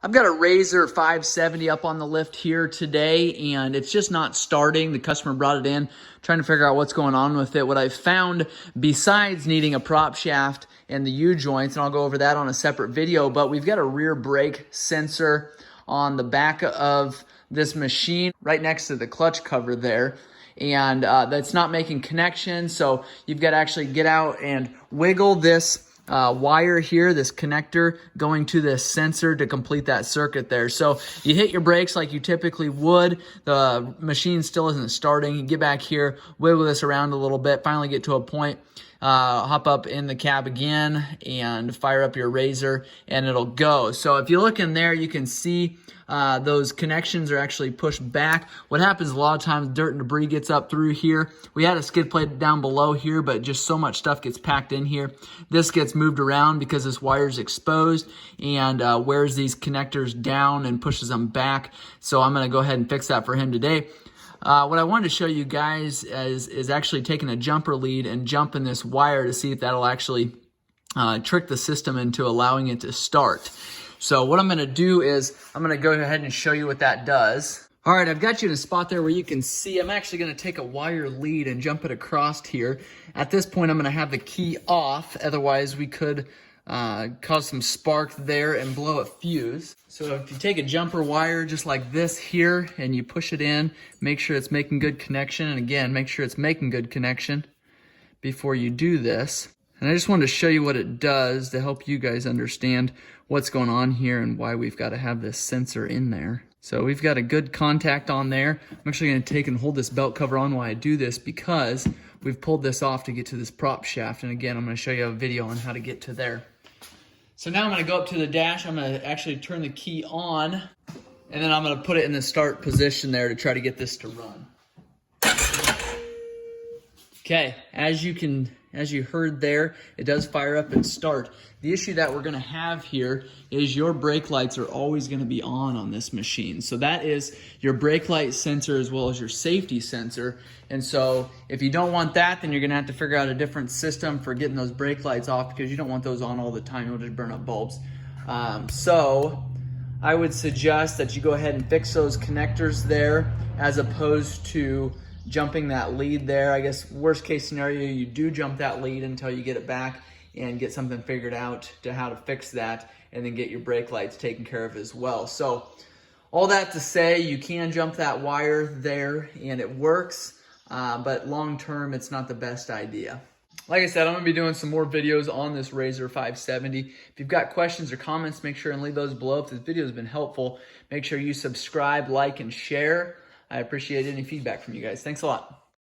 I've got a Razor 570 up on the lift here today, and it's just not starting. The customer brought it in, trying to figure out what's going on with it. What I found, besides needing a prop shaft and the U-joints, and I'll go over that on a separate video, but we've got a rear brake sensor on the back of this machine, right next to the clutch cover there. And that's not making connection, so you've got to actually get out and wiggle this wire here, this connector going to this sensor to complete that circuit there. So you hit your brakes like you typically would. The machine still isn't starting. You get back here, wiggle this around a little bit, finally get to a point, hop up in the cab again and fire up your Razor and it'll go. So if you look in there, you can see those connections are actually pushed back. What happens a lot of times, dirt and debris gets up through here. We had a skid plate down below here, but just so much stuff gets packed in here. This gets moved around because this wire is exposed and wears these connectors down and pushes them back. So I'm going to go ahead and fix that for him today. What I wanted to show you guys is actually taking a jumper lead and jumping this wire to see if that'll actually trick the system into allowing it to start. So what I'm going to do is I'm going to go ahead and show you what that does. All right, I've got you in a spot there where you can see. I'm actually going to take a wire lead and jump it across here. At this point, I'm going to have the key off. Otherwise, we could cause some spark there and blow a fuse. So if you take a jumper wire just like this here and you push it in, make sure it's making good connection. And again, make sure it's making good connection before you do this. And I just wanted to show you what it does to help you guys understand what's going on here and why we've got to have this sensor in there. So we've got a good contact on there. I'm actually going to take and hold this belt cover on while I do this because we've pulled this off to get to this prop shaft. And again, I'm going to show you a video on how to get to there. So now I'm going to go up to the dash. I'm going to actually turn the key on, and then I'm going to put it in the start position there to try to get this to run. Okay, as you heard there, it does fire up and start. The issue that we're going to have here is your brake lights are always going to be on this machine. So that is your brake light sensor as well as your safety sensor. And so if you don't want that, then you're going to have to figure out a different system for getting those brake lights off because you don't want those on all the time. You'll just burn up bulbs. So I would suggest that you go ahead and fix those connectors there as opposed to jumping that lead there. I guess worst case scenario, you do jump that lead until you get it back and get something figured out to how to fix that and then get your brake lights taken care of as well. So all that to say, you can jump that wire there and it works, but long term, it's not the best idea. Like I said, I'm going to be doing some more videos on this Razor 570. If you've got questions or comments, make sure and leave those below. If this video has been helpful, make sure you subscribe, like, and share. I appreciate any feedback from you guys. Thanks a lot.